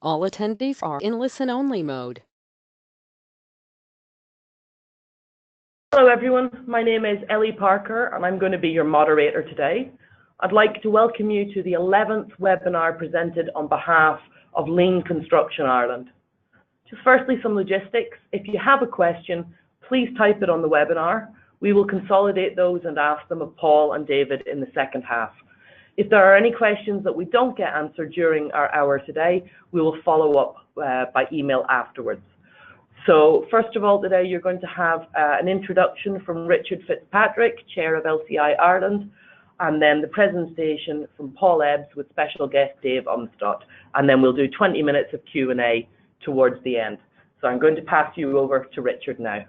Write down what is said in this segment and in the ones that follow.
All attendees are in listen-only mode. Hello everyone, my name is Ellie Parker and I'm going to be your moderator today. I'd like to welcome you to the 11th webinar presented on behalf of Lean Construction Ireland. Just firstly, some logistics. If you have a question, please type it on the webinar. We will consolidate those and ask them of Paul and David in the second half. If there are any questions that we don't get answered during our hour today, we will follow up by email afterwards. So first of all, today you're going to have an introduction from Richard Fitzpatrick, Chair of LCI Ireland, and then the presentation from Paul Ebbs with special guest Dave Umstot, and then we'll do 20 minutes of Q&A towards the end. So I'm going to pass you over to Richard now.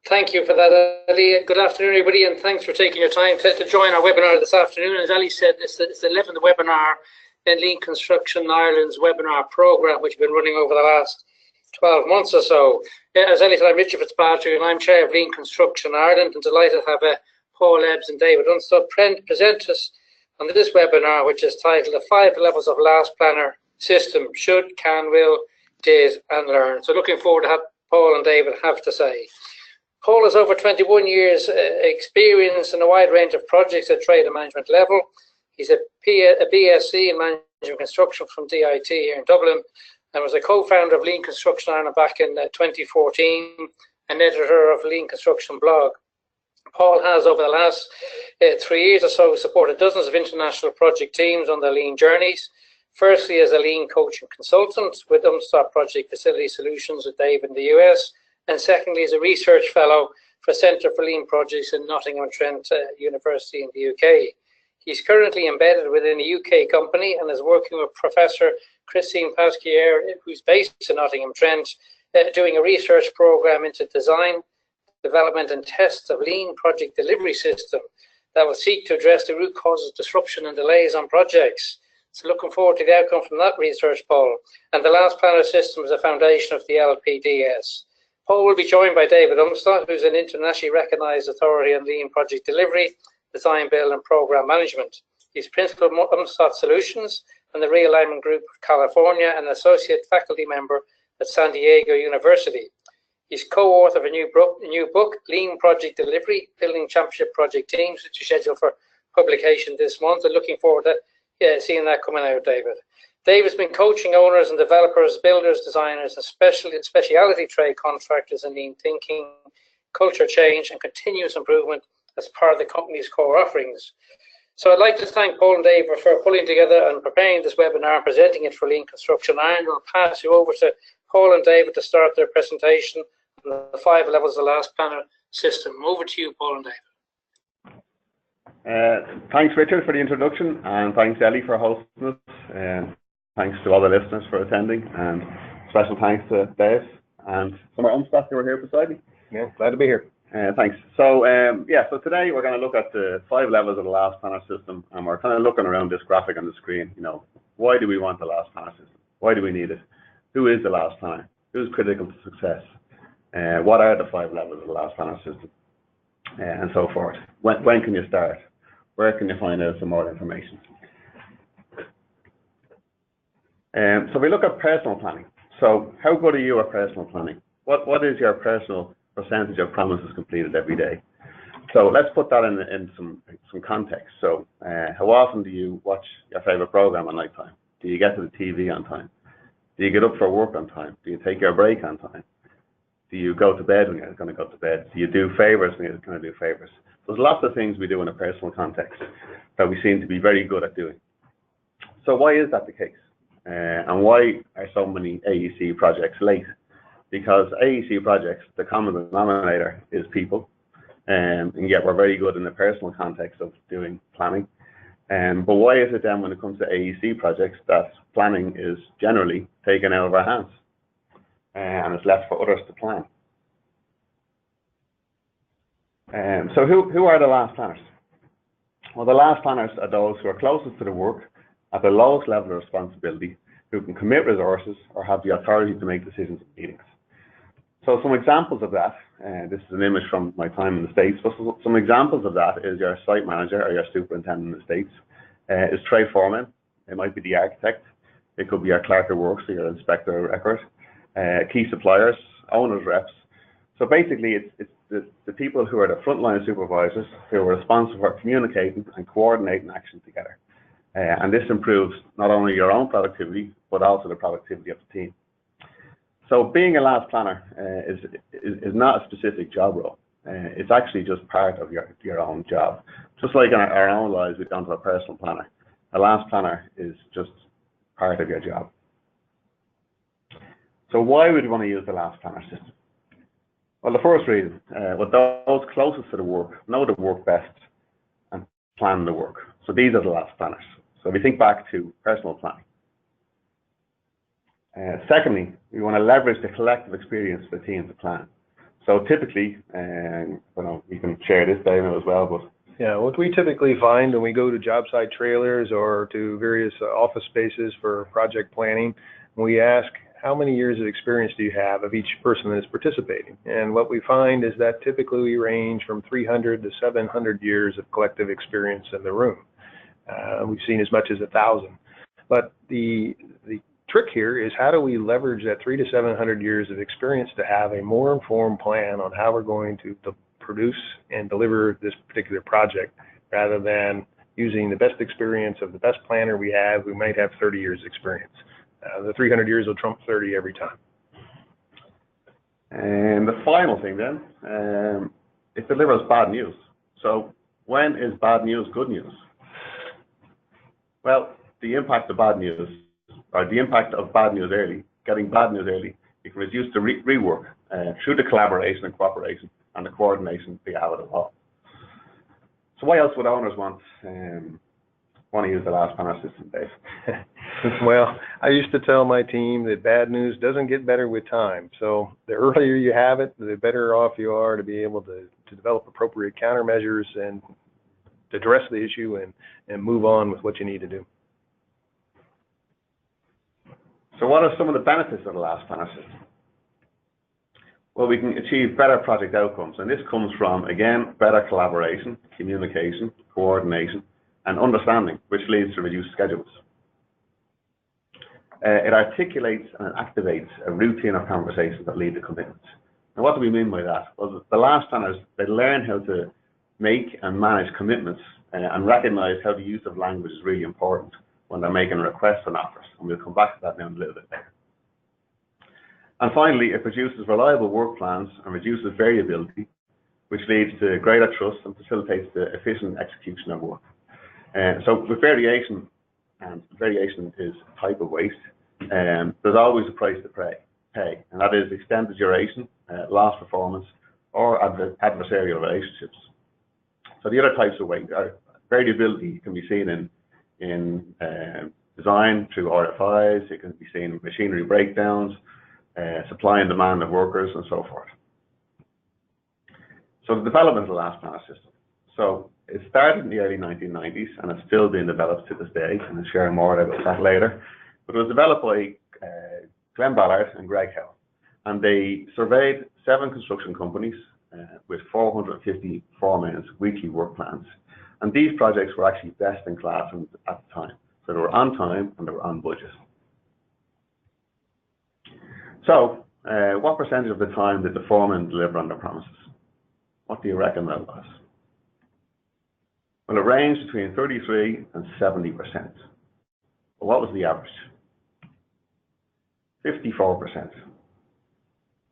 Thank you for that, Ellie. Good afternoon, everybody, and thanks for taking your time to join our webinar this afternoon. As Ellie said, it's the 11th webinar in Lean Construction Ireland's webinar programme, which has been running over the last 12 months or so. As Ellie said, I'm Richard Fitzpatrick, and I'm Chair of Lean Construction Ireland, and delighted to have Paul Ebbs and David Umstot present us on this webinar, which is titled The 5 Levels of Last Planner System: Should, Can, Will, Did and Learn. So looking forward to what Paul and David have to say. Paul has over 21 years experience in a wide range of projects at trade and management level. He's a BSc in Management Construction from DIT here in Dublin, and was a co-founder of Lean Construction Ireland back in 2014, and editor of Lean Construction blog. Paul has, over the last 3 years or so, supported dozens of international project teams on their Lean journeys. Firstly, as a Lean coach and consultant with Umstot Project Facility Solutions with Dave in the US, and secondly, as a research fellow for Centre for Lean Projects in Nottingham-Trent University in the UK. He's currently embedded within a UK company and is working with Professor Christine Pasquier, who's based in Nottingham-Trent, doing a research program into design, development and tests of Lean project delivery system that will seek to address the root causes of disruption and delays on projects. So looking forward to the outcome from that research, Paul. And the last planner system is a foundation of the LPDS. Paul will be joined by David Umstot, who's an internationally recognised authority on Lean project delivery, design, build and program management. He's principal of Umstot Solutions and the Realignment Group of California and associate faculty member at San Diego University. He's co-author of a new book, Lean Project Delivery, Building Championship Project Teams, which is scheduled for publication this month, and looking forward to seeing that coming out, David. David's been coaching owners and developers, builders, designers, and specialty trade contractors in lean thinking, culture change, and continuous improvement as part of the company's core offerings. So I'd like to thank Paul and David for pulling together and preparing this webinar and presenting it for Lean Construction Ireland. I'll pass you over to Paul and David to start their presentation on the 5 levels of the last planner system. Over to you, Paul and David. Thanks, Richard, for the introduction, and thanks, Ellie, for hosting us. Thanks to all the listeners for attending, and special thanks to Dave and some of Umstot who were here beside me. Yeah, glad to be here. Thanks. So so today we're going to look at the 5 levels of the last planner system, and we're kind of looking around this graphic on the screen. You know, why do we want the last planner system? Why do we need it? Who is the last planner? Who's critical to success? What are the 5 levels of the last planner system? And so forth. When can you start? Where can you find out some more information? So we look at personal planning. So how good are you at personal planning? What is your personal percentage of promises completed every day? So let's put that in some context. So how often do you watch your favorite program at night time? Do you get to the TV on time? Do you get up for work on time? Do you take your break on time? Do you go to bed when you're going to go to bed? Do you do favors when you're going to do favors? There's lots of things we do in a personal context that we seem to be very good at doing. So why is that the case? And why are so many AEC projects late? Because AEC projects, the common denominator is people, and yet we're very good in the personal context of doing planning. But why is it then when it comes to AEC projects that planning is generally taken out of our hands and it's left for others to plan? So who are the last planners? Well, the last planners are those who are closest to the work, at the lowest level of responsibility, who can commit resources or have the authority to make decisions in meetings. So some examples of that, this is an image from my time in the States, but some examples of that is your site manager or your superintendent in the States. is trade foreman. It might be the architect. It could be our clerk of works, or your inspector of record, key suppliers, owners reps. So basically, it's the people who are the frontline supervisors who are responsible for communicating and coordinating action together. And this improves not only your own productivity, but also the productivity of the team. So being a last planner is not a specific job role. It's actually just part of your own job. Just like in our own lives, we've gone to a personal planner. A last planner is just part of your job. So why would you want to use the last planner system? Well, the first reason, those closest to the work know the work best and plan the work. So these are the last planners. So if we think back to personal planning. Secondly, we want to leverage the collective experience of the team to plan. So typically, you can share this, David, as well, but yeah, what we typically find when we go to job site trailers or to various office spaces for project planning, we ask, how many years of experience do you have of each person that is participating? And what we find is that typically we range from 300 to 700 years of collective experience in the room. We've seen as much as 1,000. But the trick here is, how do we leverage that 300 to 700 years of experience to have a more informed plan on how we're going to produce and deliver this particular project, rather than using the best experience of the best planner we have, who might have 30 years experience. The 300 years will trump 30 every time. And the final thing then, it delivers bad news. So when is bad news good news? Well, the impact of bad news, or the impact of bad news early, getting bad news early, you can reduce the rework through the collaboration and cooperation and the coordination we have it all. So why else would owners want to use the last planner system, Dave? Well, I used to tell my team that bad news doesn't get better with time. So the earlier you have it, the better off you are to be able to develop appropriate countermeasures and address the issue and move on with what you need to do. So what are some of the benefits of the last planner system? Well, we can achieve better project outcomes, and this comes from, again, better collaboration, communication, coordination, and understanding, which leads to reduced schedules. It articulates and activates a routine of conversations that lead to commitments. Now, what do we mean by that? Well, the last planners, they learn how to make and manage commitments and recognize how the use of language is really important when they're making requests and offers. And we'll come back to that now in a little bit later. And finally, it produces reliable work plans and reduces variability, which leads to greater trust and facilitates the efficient execution of work. So with variation, and variation is a type of waste, there's always a price to pay, and that is extended duration, lost performance, or adversarial relationships. So the other types of waste, variability can be seen in design through RFIs, it can be seen in machinery breakdowns, supply and demand of workers, and so forth. So the development of the last planner system. So it started in the early 1990s, and it's still being developed to this day, and I'll share more about that later. But it was developed by Glenn Ballard and Greg Hill, and they surveyed 7 construction companies with 450 foremen's weekly work plans. And these projects were actually best in class at the time. So they were on time and they were on budget. So what percentage of the time did the foreman deliver on their promises? What do you reckon that was? Well, it ranged between 33 and 70%. But what was the average? 54%.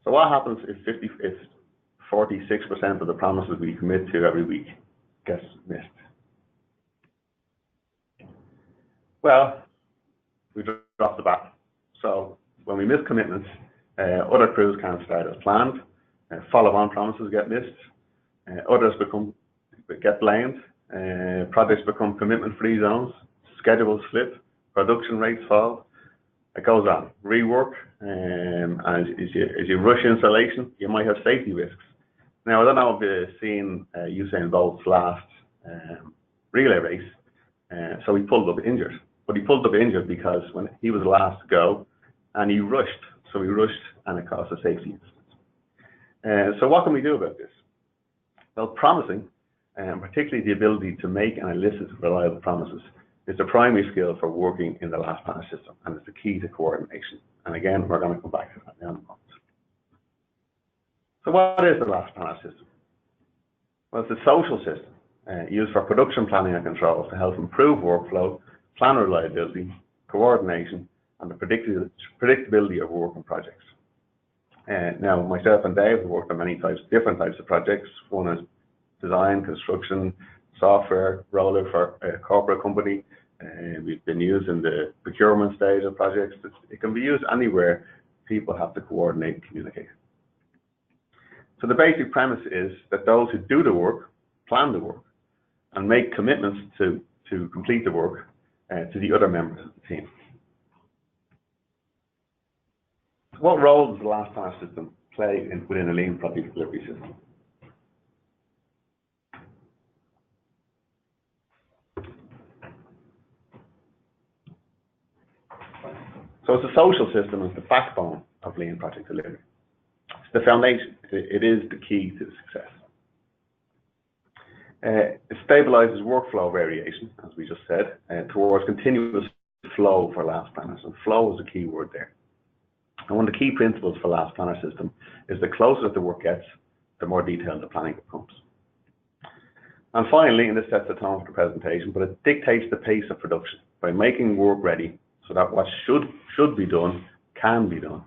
So what happens if 46% of the promises we commit to every week gets missed? Well, we drop the bat. So when we miss commitments, other crews can't start as planned, follow-on promises get missed, others get blamed, projects become commitment-free zones, schedules slip, production rates fall. It goes on. Rework, and as you rush installation, you might have safety risks. Now, I don't know if you've seen Usain Bolt's last relay race, so he pulled up injured. But he pulled up injured because when he was last to go, and he rushed. So he rushed, and it caused a safety incident. So what can we do about this? Well, promising, and particularly the ability to make and elicit reliable promises, is the primary skill for working in the last planner system, and it's the key to coordination. And again, we're going to come back to that now in a moment. So what is the last planner system? Well, it's a social system used for production planning and control to help improve workflow, plan reliability, coordination, and the predictability of work and projects. Now, myself and Dave have worked on many different types of projects. One is design, construction, software, rollout for a corporate company. We've been used in the procurement stage of projects. It can be used anywhere people have to coordinate and communicate. So the basic premise is that those who do the work, plan the work, and make commitments to complete the work to the other members of the team. What role does the last planner system play within a lean project delivery system? So it's a social system, it's the backbone of lean project delivery. It's the foundation, it is the key to success. It stabilizes workflow variation, as we just said, towards continuous flow for last planners, and flow is the key word there. And one of the key principles for last planner system is the closer the work gets, the more detailed the planning becomes. And finally, and this sets the tone for the presentation, but it dictates the pace of production by making work ready so that what should be done can be done.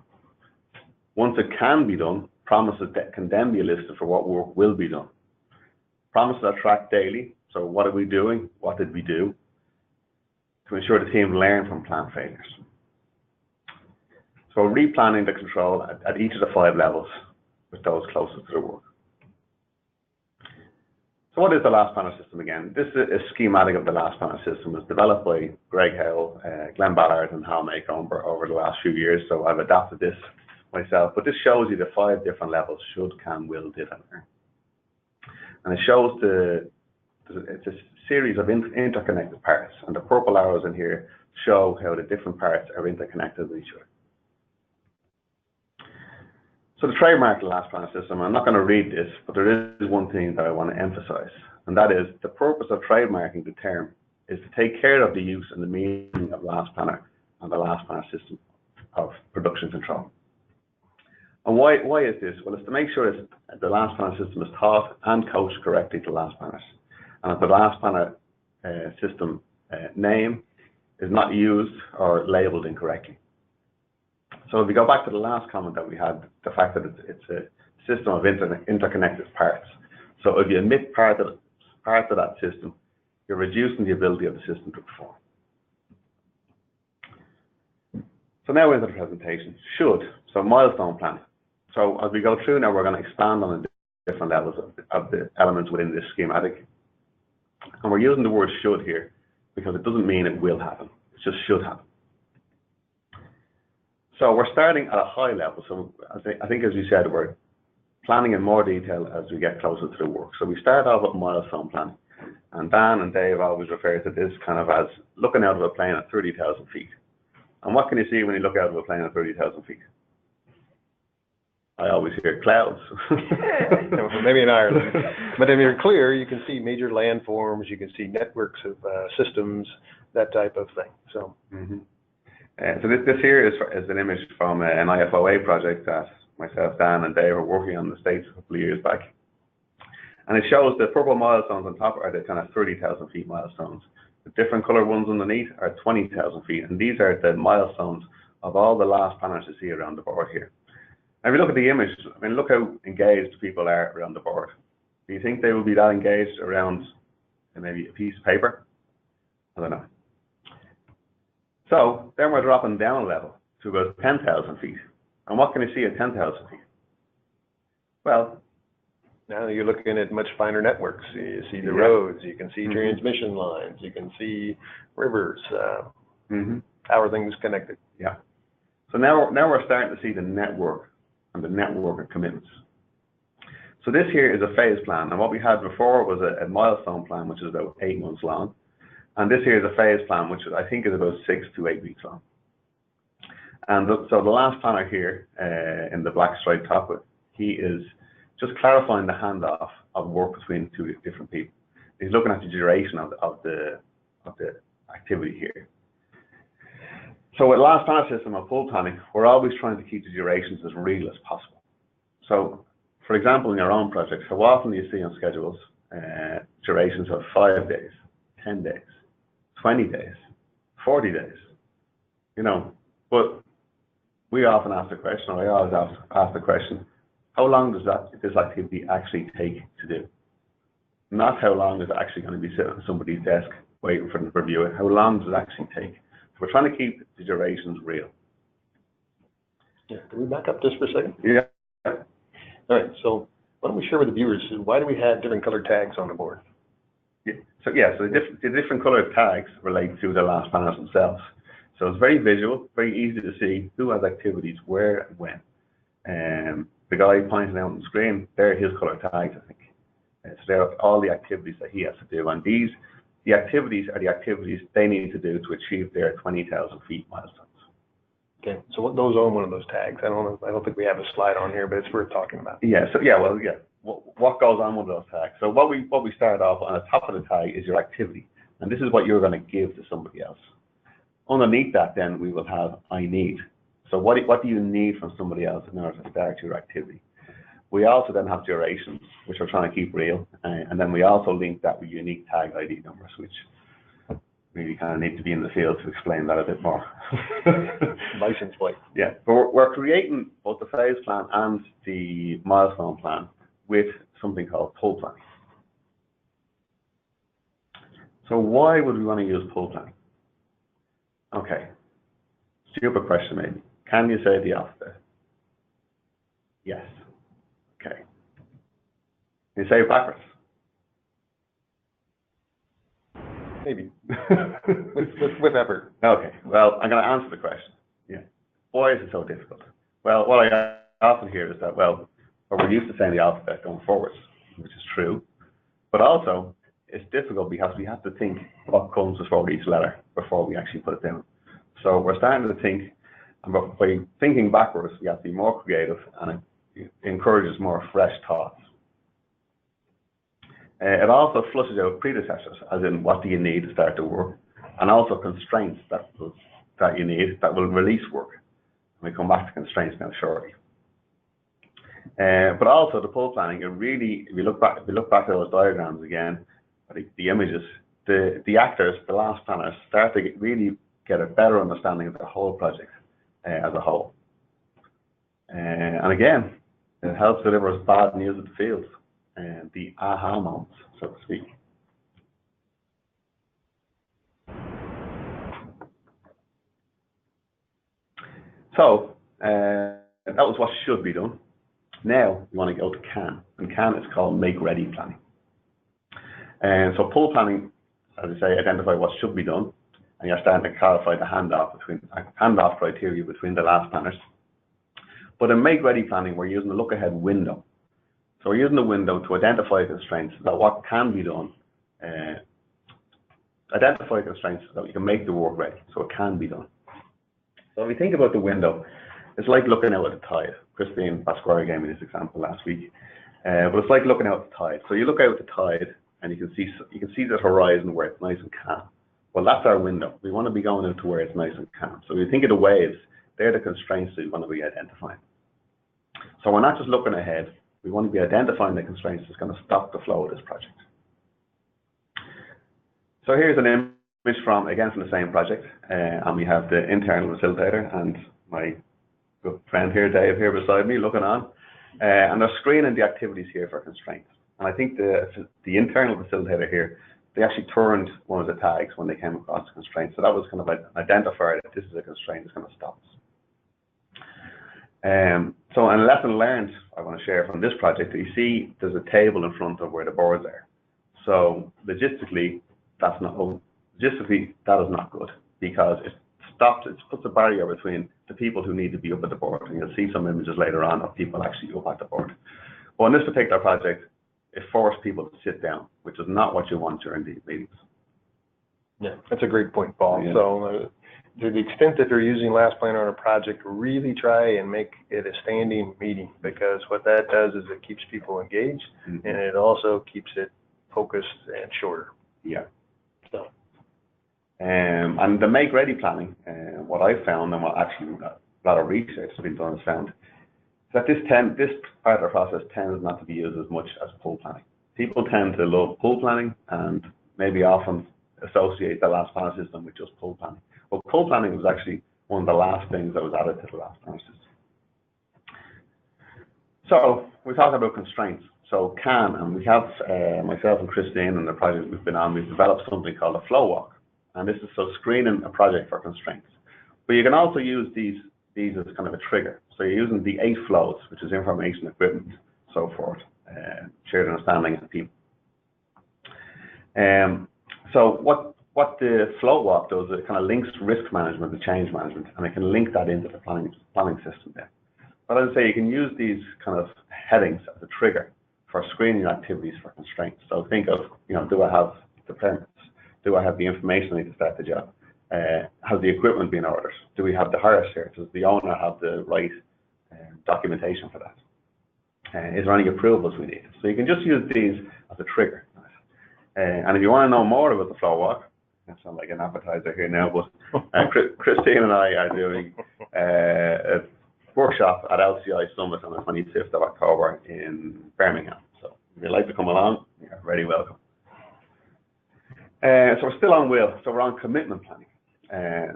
Once it can be done, promises that can then be listed for what work will be done. Promises are tracked daily, so what are we doing? What did we do? To ensure the team learn from planned failures. So replanning the control at each of the 5 levels with those closest to the work. So what is the last planner system again? This is a schematic of the last planner system. It was developed by Greg Howell, Glenn Ballard, and Hal Maycomber over the last few years. So I've adapted this myself, but this shows you the 5 different levels: should, can, will, did, and learn. And it shows it's a series of interconnected parts, and the purple arrows in here show how the different parts are interconnected with each other. So the trademark of the last planner system, I'm not going to read this, but there is one thing that I want to emphasize, and that is the purpose of trademarking the term is to take care of the use and the meaning of last planner and the last planner system of production control. And why is this? Well, it's to make sure that the last planner system is taught and coached correctly to last planners, and that the last planner system name is not used or labeled incorrectly. So if we go back to the last comment that we had, the fact that it's a system of interconnected parts. So if you omit part of that system, you're reducing the ability of the system to perform. So now into the presentation. Should, so milestone planning. So as we go through now, we're going to expand on the different levels of the elements within this schematic. And we're using the word should here because it doesn't mean it will happen. It just should happen. So we're starting at a high level. So I think, as you said, we're planning in more detail as we get closer to the work. So we start off with milestone planning. And Dan and Dave always refer to this kind of as looking out of a plane at 30,000 feet. And what can you see when you look out of a plane at 30,000 feet? I always hear clouds. Maybe in Ireland. But if you're clear, you can see major landforms, you can see networks of systems, that type of thing. So. So this here is an image from an IFOA project that myself, Dan, and Dave were working on in the States a couple of years back. And it shows the purple milestones on top are the kind of 30,000 feet milestones. The different colored ones underneath are 20,000 feet. And these are the milestones of all the last planners you see around the board here. Now, if you look at the image, I mean, look how engaged people are around the board. Do you think they will be that engaged around maybe a piece of paper? I don't know. So then we're dropping down a level to about 10,000 feet. And what can you see at 10,000 feet? Well, now you're looking at much finer networks. You see the roads, you can see transmission lines, you can see rivers. How are things connected? Yeah. So now we're starting to see the network and the network of commitments. So this here is a phase plan. And what we had before was a milestone plan, which is about 8 months long. And this here is a phase plan, which I think is about 6 to 8 weeks long. And so the last planner here in the black stripe top, he is just clarifying the handoff of work between 2 different people. He's looking at the duration of the activity here. So with last planner system and pull planning, we're always trying to keep the durations as real as possible. So, for example, in your own projects, how often do you see on schedules durations of 5 days, 10 days, 20 days, 40 days? You know, but we often ask the question, or I always ask the question, how long does this activity actually take to do? Not how long is it actually going to be sitting on somebody's desk waiting for them to review it. How long does it actually take? So we're trying to keep the durations real. Yeah, can we back up just for a second? Yeah. All right, so why don't we share with the viewers, why do we have different colored tags on the board? Yeah. So the different colored tags relate to the last planners themselves. So it's very visual, very easy to see who has activities, where and when. The guy pointing out on the screen, they're his colored tags, I think. So they're all the activities that he has to do. And the activities are the activities they need to do to achieve their 20,000 feet milestones. Okay, so what goes on one of those tags? I don't think we have a slide on here, but it's worth talking about. Yeah, so what goes on with those tags? So what we start off on the top of the tag is your activity, and this is what you're going to give to somebody else. Underneath that, then we will have I need. So what do you need from somebody else in order to start your activity? We also then have durations, which we're trying to keep real, and then we also link that with unique tag ID numbers, which really kind of need to be in the field to explain that a bit more. License plate. Yeah, but we're creating both the phase plan and the milestone plan with something called pull planning. So why would we want to use pull planning? Okay, stupid question maybe. Can you say the alphabet? Yes. Okay. Can you say it backwards? Maybe. with effort. Okay, well, I'm going to answer the question. Yeah. Why is it so difficult? Well, what I often hear is that, well, we're used to saying the alphabet going forwards, which is true, but also it's difficult because we have to think what comes before each letter before we actually put it down. So we're starting to think, and by thinking backwards, we have to be more creative, and it encourages more fresh thoughts. It also flushes out predecessors, as in what do you need to start the work, and also constraints that you need that will release work. And we come back to constraints now shortly. But also the pull planning, it really, if we look back at those diagrams again, the images, the actors, the last planners, start to really get a better understanding of the whole project as a whole. And again, it helps deliver us bad news at the field and the aha moments, so to speak. So that was what should be done. Now we want to go to CAN, and CAN is called Make Ready Planning. And so pull planning, as I say, identify what should be done, and you're starting to clarify the handoff criteria between the last planners. But in Make Ready Planning, we're using the look ahead window. So we're using the window to identify constraints that what can be done, identify constraints so that we can make the work ready, so it can be done. So if we think about the window, it's like looking out at the tide. Christine Pasquari gave me this example last week, but it's like looking out at the tide. So you look out at the tide, and you can see the horizon where it's nice and calm. Well, that's our window. We want to be going out to where it's nice and calm. So we think of the waves, they're the constraints that we want to be identifying. So we're not just looking ahead, we want to be identifying the constraints that's going to stop the flow of this project. So here's an image from the same project, and we have the internal facilitator and my good friend here, Dave, here beside me, looking on, and they're screening the activities here for constraints. And I think the internal facilitator here, they actually turned one of the tags when they came across the constraint. So that was kind of an identifier that this is a constraint that's going to stop us. So a lesson learned I want to share from this project, you see there's a table in front of where the boards are. So logistically, that is not good, because it puts a barrier between the people who need to be up at the board. And you'll see some images later on of people actually up at the board. But in this particular project, it forced people to sit down, which is not what you want during these meetings. Yeah, that's a great point, Paul. Yeah. So to the extent that they're using Last Planner on a project, really try and make it a standing meeting, because what that does is it keeps people engaged, and it also keeps it focused and shorter. Yeah. So. And the make-ready planning, what I found and what actually a lot of research has been done has found that this part of the process tends not to be used as much as pool planning. People tend to love pool planning and maybe often associate the last panel system with just pool planning. But pool planning was actually one of the last things that was added to the last panel system. So we're talking about constraints. So and we have, myself and Christine and the project we've been on, we've developed something called a flow walk. And this is so screening a project for constraints. But you can also use these as kind of a trigger. So you're using the 8 flows, which is information, equipment, so forth, shared understanding of people. So what the flow walk does is it kind of links risk management to change management, and it can link that into the planning system there. But as I say, you can use these kind of headings as a trigger for screening activities for constraints. So think of, do I have the permits? Do I have the information I need to start the job? Has the equipment been ordered? Do we have the hire cert? Does the owner have the right documentation for that? Is there any approvals we need? So you can just use these as a trigger. And if you want to know more about the flow walk, I sound like an advertiser here now, but Christine and I are doing a workshop at LCI Summit on the 25th of October in Birmingham. So if you'd like to come along, you're very welcome. So we're still on will, so we're on commitment planning.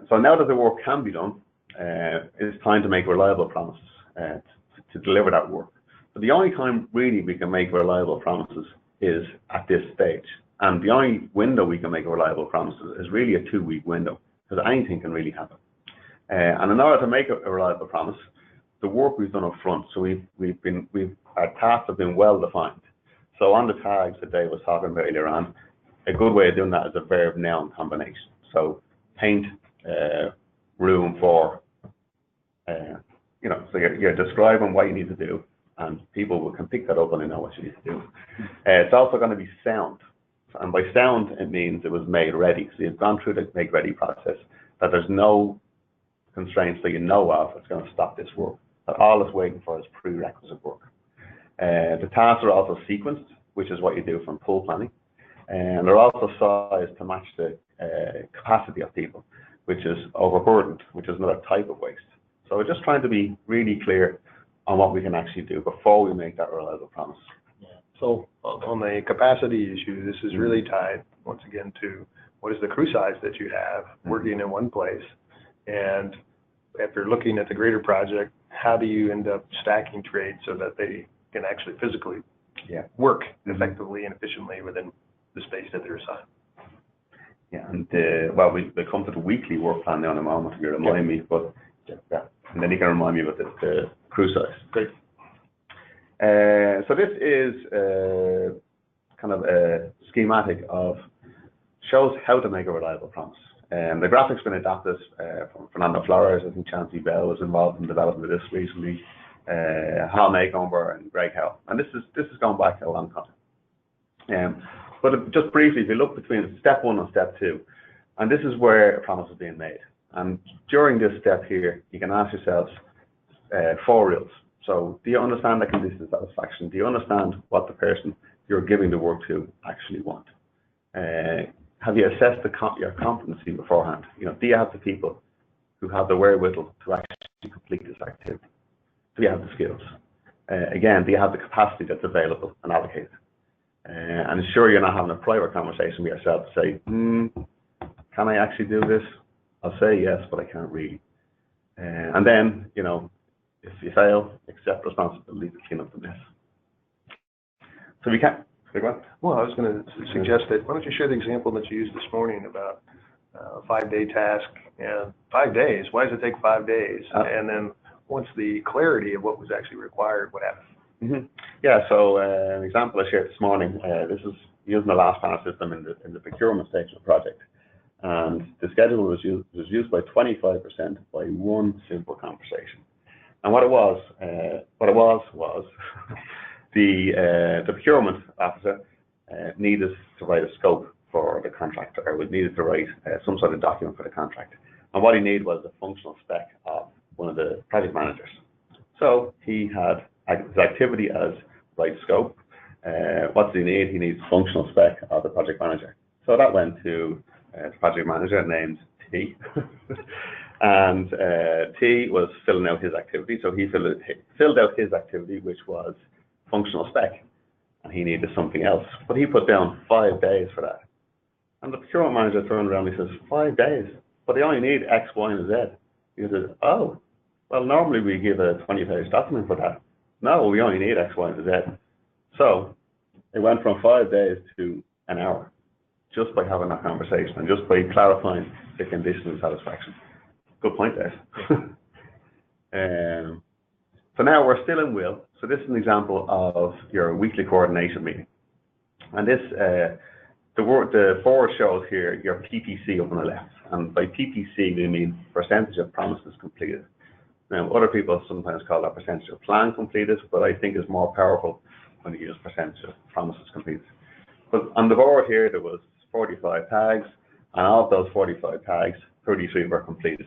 So now that the work can be done, it's time to make reliable promises to deliver that work. But the only time really we can make reliable promises is at this stage. And the only window we can make reliable promises is really a 2-week window, because anything can really happen. And in order to make a reliable promise, the work we've done up front, so our tasks have been well defined. So on the tags that Dave was talking about earlier on, a good way of doing that is a verb-noun combination. So paint, room for, so you're describing what you need to do, and people can pick that up and they know what you need to do. It's also going to be sound. And by sound, it means it was made ready. So you've gone through the make ready process, that there's no constraints that you know of that's going to stop this work. That all it's waiting for is prerequisite work. The tasks are also sequenced, which is what you do from pool planning. And they're also sized to match the capacity of people, which is overburdened, which is another type of waste. So we're just trying to be really clear on what we can actually do before we make that reliable promise. So on the capacity issue, this is really tied, once again, to what is the crew size that you have working in one place. And after looking at the greater project, how do you end up stacking trades so that they can actually physically work effectively and efficiently within the space that they're assigned? Yeah, and well, we come to the weekly work plan now in a moment, if you remind me, but and then you can remind me about the crew size. Great. So this is kind of a schematic of, shows how to make a reliable promise. The graphic's been adapted from Fernando Flores. I think Chancey Bell was involved in the development of this recently, Hal Maycomber and Greg Howe. And this is going back a long time. But just briefly, if you look between step 1 and step 2, and this is where a promise is being made. And during this step here, you can ask yourselves 4 rules. So do you understand the condition of satisfaction? Do you understand what the person you're giving the work to actually want? Have you assessed your competency beforehand? Do you have the people who have the wherewithal to actually complete this activity? Do you have the skills? Again, do you have the capacity that's available and allocated? And ensure you're not having a private conversation with yourself to say, can I actually do this? I'll say yes, but I can't really. And then, if you fail, accept responsibility to clean up the mess. So we can't. Well, I was going to suggest that, why don't you share the example that you used this morning about a 5-day task, and 5 days, why does it take 5 days? And then once the clarity of what was actually required, what happened? Yeah, so an example I shared this morning, this is using the last panel system in the procurement stage of the project. And the schedule was used by 25% by one simple conversation. And what it was the procurement officer needed to write a scope for the contract, or needed to write some sort of document for the contract. And what he needed was a functional spec of one of the project managers. So he had his activity as write scope. What does he need? He needs functional spec of the project manager. So that went to the project manager named T. And T was filling out his activity, so he filled out his activity, which was functional spec, and he needed something else. But he put down 5 days for that. And the procurement manager turned around and he says, 5 days? But they only need X, Y, and Z. He says, oh, well, normally we give a 20-page document for that. No, we only need X, Y, and Z. So it went from 5 days to an hour, just by having that conversation and just by clarifying the condition of satisfaction. Good point there. So now we're still in Will. So this is an example of your weekly coordination meeting. And this, the board shows here your PPC up on the left. And by PPC, we mean percentage of promises completed. Now, other people sometimes call that percentage of plan completed, but I think it's more powerful when you use percentage of promises completed. But on the board here, there was 45 tags, and of those 45 tags, 33 were completed.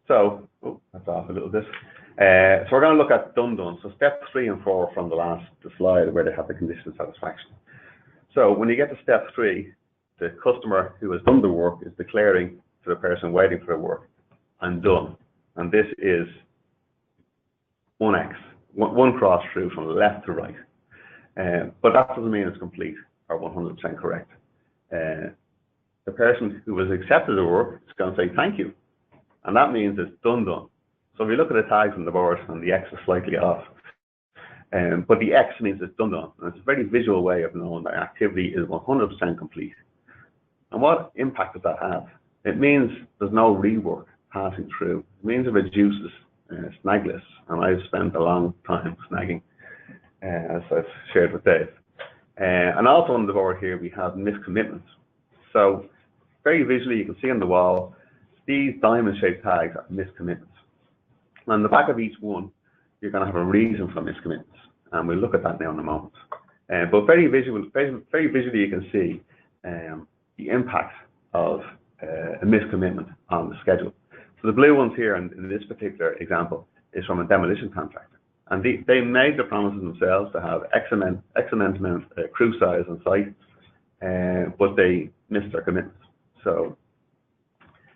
So, that's off a little bit. So we're going to look at done. So step 3 and 4 from the slide where they have the condition of satisfaction. So when you get to step 3, the customer who has done the work is declaring to the person waiting for the work, I'm done. And this is 1X, one cross through from left to right. But that doesn't mean it's complete or 100% correct. The person who has accepted the work is going to say thank you. And that means it's done. So if you look at the tags on the board, and the X is slightly off, but the X means it's done. And it's a very visual way of knowing that activity is 100% complete. And what impact does that have? It means there's no rework passing through. It means it reduces snag lists. And I've spent a long time snagging, as I've shared with Dave. And also on the board here, we have miscommitments. So very visually, you can see on the wall, these diamond-shaped tags are miscommitments. On the back of each one, you're going to have a reason for miscommitments, and we'll look at that now in a moment. But very visually, you can see the impact of a miscommitment on the schedule. So the blue ones here in this particular example is from a demolition contractor, and they made the promises themselves to have X amount crew size on site, but they missed their commitments. So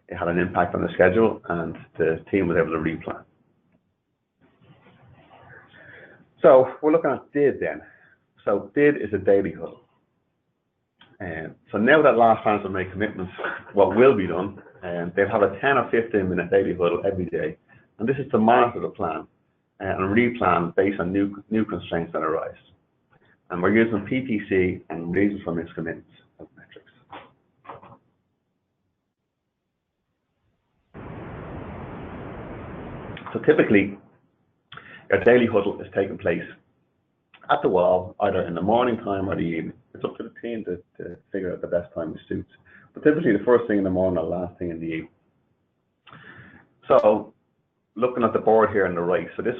it had an impact on the schedule, and the team was able to replan. So we're looking at DID then. So DID is a daily huddle. So now that last planners have made commitments, what will be done, they'll have a 10 or 15 minute daily huddle every day. And this is to monitor the plan and replan based on new constraints that arise. And we're using PPC and reasons for miscommitments as metrics. So typically, your daily huddle is taking place at the wall, either in the morning time or the evening. It's up to the team to figure out the best time that suits. But typically the first thing in the morning or last thing in the evening. So looking at the board here on the right, so this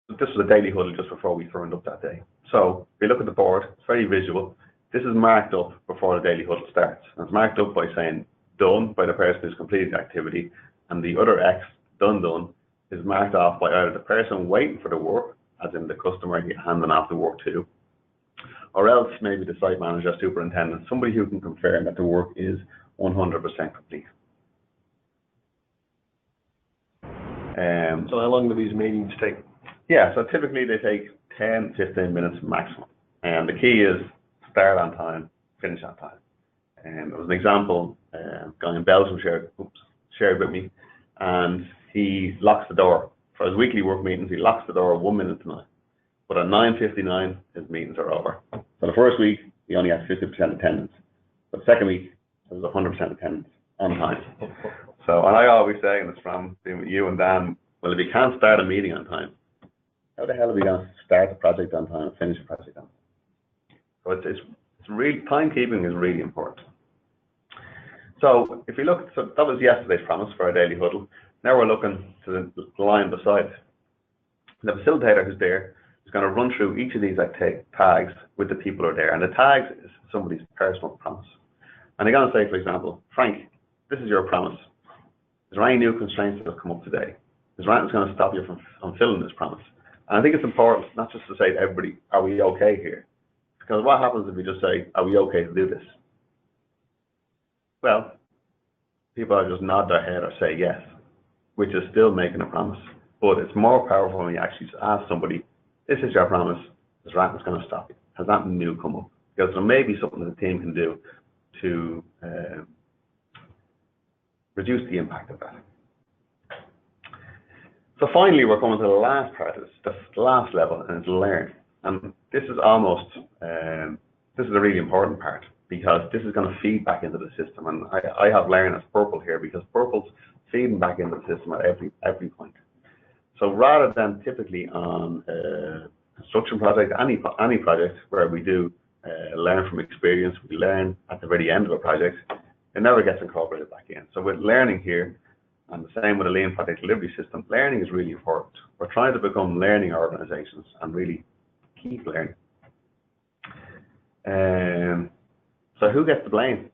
was a daily huddle just before we turned up that day. So if you look at the board, it's very visual. This is marked up before the daily huddle starts. And it's marked up by saying done by the person who's completed the activity, and the other X, done, is marked off by either the person waiting for the work, as in the customer you're handing off the work to, or else maybe the site manager, superintendent, somebody who can confirm that the work is 100% complete. So how long do these meetings take? Yeah, so typically they take 10, 15 minutes maximum. And the key is start on time, finish on time. There was an example, a guy in Belgium shared with me, and he locks the door. For his weekly work meetings, he locks the door 1 minute to 9. But at 9:59, his meetings are over. So the first week, he only had 50% attendance. But the second week, it was 100% attendance on time. So, and I always say, and it's from being with you and Dan, well, if you can't start a meeting on time, how the hell are we going to start a project on time and finish a project on time? So it's really, timekeeping is really important. So if you look, so that was yesterday's promise for our daily huddle. Now we're looking to the line beside it. The facilitator who's there is going to run through each of these tags with the people who are there. And the tags is somebody's personal promise. And they're going to say, for example, Frank, this is your promise. Is there any new constraints that have come up today? Is there anything that's going to stop you from fulfilling this promise? And I think it's important not just to say to everybody, are we okay here? Because what happens if we just say, are we okay to do this? Well, people are just nod their head or say yes, which is still making a promise. But it's more powerful when you actually ask somebody, this is your promise, is Ratton's going to stop you? Has that new come up? Because there may be something that the team can do to reduce the impact of that. So finally, we're coming to the last part of this, the last level, and it's learn. And this is almost, this is a really important part, because this is going to feed back into the system. And I have learn as purple here, because purple's feeding back into the system at every point. So rather than typically on a construction project, any project where we do learn from experience, we learn at the very end of a project, it never gets incorporated back in. So with learning here, and the same with a lean project delivery system, learning is really important. We're trying to become learning organizations and really keep learning. So who gets the blame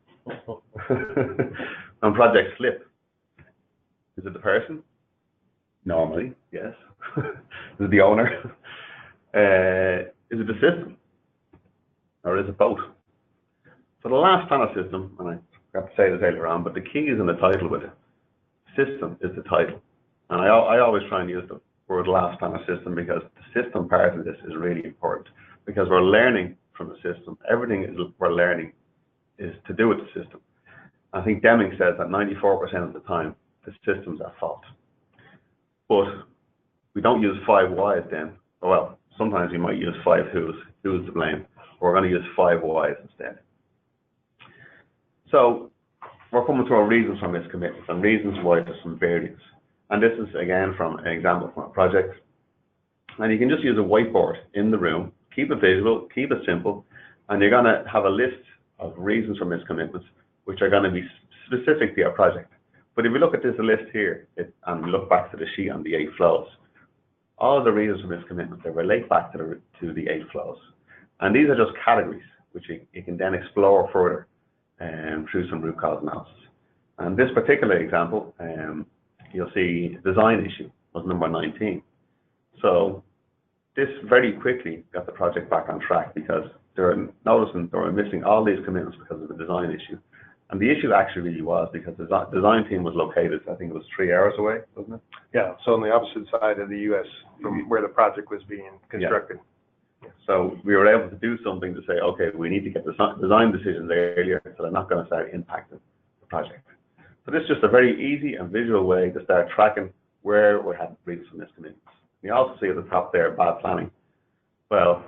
when projects slip? Is it the person? Normally, yes. Is it the owner? Is it the system? Or is it both? So the last panel system, and I forgot to say this earlier on, but the key is in the title with it. System is the title. And I always try and use the word last panel system, because the system part of this is really important, because we're learning from the system. Everything we're learning is to do with the system. I think Deming says that 94% of the time, the system's at fault. But we don't use 5 whys then. Well, sometimes we might use 5 who's to blame. We're going to use 5 whys instead. So we're coming to our reasons for miscommitments and reasons why there's some variance. And this is again from an example from a project. And you can just use a whiteboard in the room, keep it visual, keep it simple, and you're going to have a list of reasons for miscommitments, which are going to be specific to your project. But if we look at this list here, and we look back to the sheet on the 8 flows, all of the reasons for miscommitment, they relate back to the 8 flows. And these are just categories, which you can then explore further through some root cause analysis. And this particular example, you'll see design issue was number 19. So this very quickly got the project back on track, because they're noticing they were missing all these commitments because of the design issue. And the issue actually really was because the design team was located, I think it was 3 hours away, wasn't it? Yeah, so on the opposite side of the U.S. from where the project was being constructed. Yeah. So we were able to do something to say, okay, we need to get the design decisions earlier, so they're not going to start impacting the project. So this is just a very easy and visual way to start tracking where we have reached some miscommitments. You also see at the top there, bad planning. Well,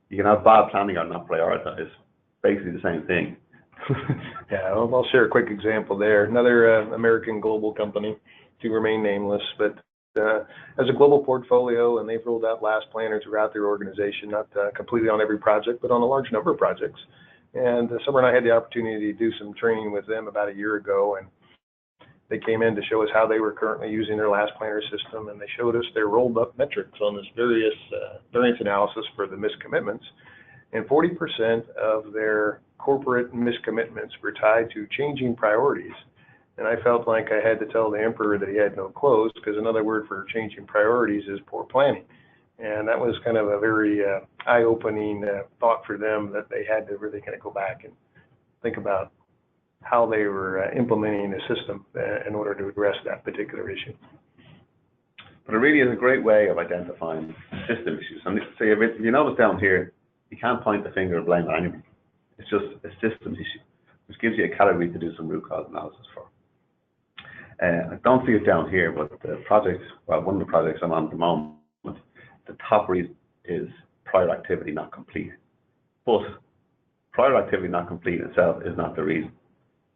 you can have bad planning or not prioritize. Basically the same thing. Yeah, I'll share a quick example there. Another American global company, to remain nameless, but as a global portfolio, and they've rolled out last planner throughout their organization, not completely on every project, but on a large number of projects. And Summer and I had the opportunity to do some training with them about a year ago, and they came in to show us how they were currently using their last planner system, and they showed us their rolled up metrics on this various variance analysis for the miscommitments. And 40% of their corporate miscommitments were tied to changing priorities. And I felt like I had to tell the emperor that he had no clothes, because another word for changing priorities is poor planning. And that was kind of a very eye-opening thought for them, that they had to really kind of go back and think about how they were implementing a system in order to address that particular issue. But it really is a great way of identifying system issues. And so if you notice down here, you can't point the finger and blame anything. It's just a system issue, which gives you a category to do some root cause analysis for. I don't see it down here, but the project, well, one of the projects I'm on at the moment, the top reason is prior activity not complete. But prior activity not complete itself is not the reason.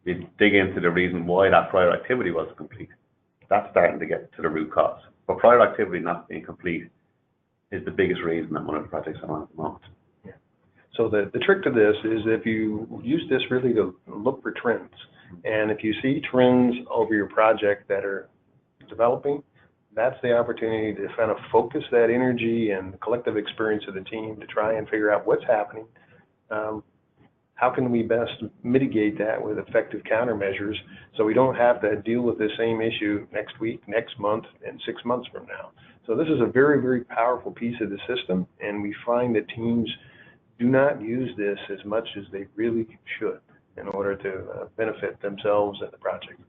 If you dig into the reason why that prior activity wasn't complete, that's starting to get to the root cause. But prior activity not being complete is the biggest reason that one of the projects I'm on at the moment. So the trick to this is if you use this really to look for trends, and if you see trends over your project that are developing, that's the opportunity to kind of focus that energy and the collective experience of the team to try and figure out what's happening. How can we best mitigate that with effective countermeasures so we don't have to deal with the same issue next week, next month, and 6 months from now. So this is a very, very powerful piece of the system, and we find that teams do not use this as much as they really should. in order to benefit themselves and the project.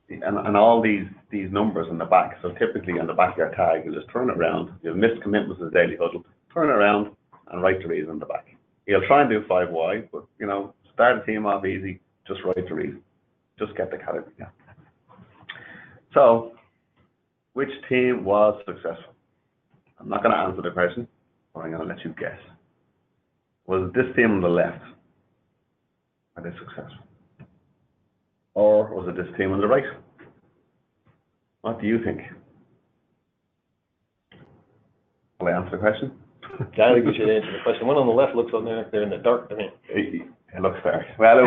And all these numbers in the back, so typically on the back of your tag, you just turn it around, you've missed commitments in the daily huddle, turn it around and write the reason on the back. You'll try and do 5 why, but start a team off easy, just write the reason. Just get the category down. So, which team was successful? I'm not going to answer the question, but I'm going to let you guess. Was this team on the left? Are they successful? Or was it this team on the right? What do you think? Will I answer the question? I think we should answer the question. One on the left looks like they're in the dark to me. It looks dark. Well,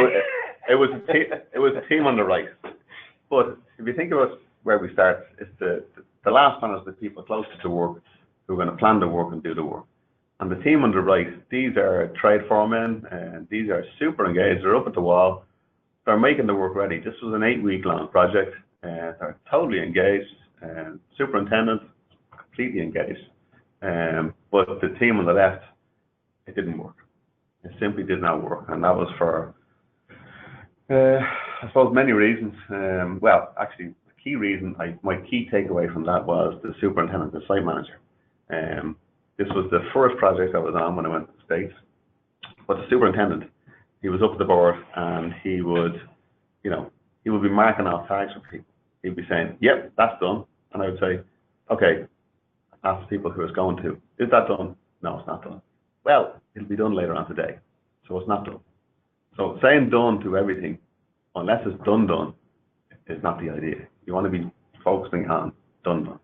it was a team on the right. But if you think about where we start, it's the last one is the people closest to work who are going to plan the work and do the work. And the team on the right, these are trade foremen, and these are super engaged. They're up at the wall. They're making the work ready. This was an 8-week-long project. They're totally engaged. Superintendent, completely engaged. But the team on the left, it didn't work. It simply did not work. And that was for, I suppose, many reasons. Well, actually, the key reason, my key takeaway from that was the superintendent, the site manager. This was the first project I was on when I went to the States. But the superintendent, he was up at the board and he would be marking off tags for people. He'd be saying, yep, that's done. And I would say, okay, ask the people who it's going to, is that done? No, it's not done. Well, it'll be done later on today. So it's not done. So saying done to everything, unless it's done, is not the idea. You want to be focusing on done.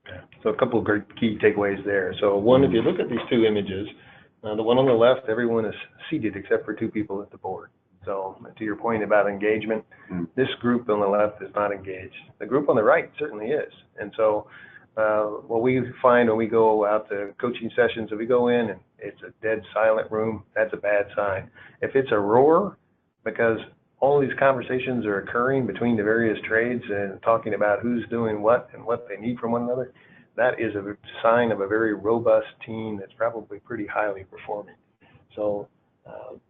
Yeah. So a couple of great key takeaways there. So one, if you look at these two images, the one on the left, everyone is seated except for 2 people at the board. So to your point about engagement, this group on the left is not engaged. The group on the right certainly is. And so what we find when we go out to coaching sessions, if we go in and it's a dead silent room, that's a bad sign. If it's a roar, because all these conversations are occurring between the various trades and talking about who's doing what and what they need from one another, that is a sign of a very robust team that's probably pretty highly performing. So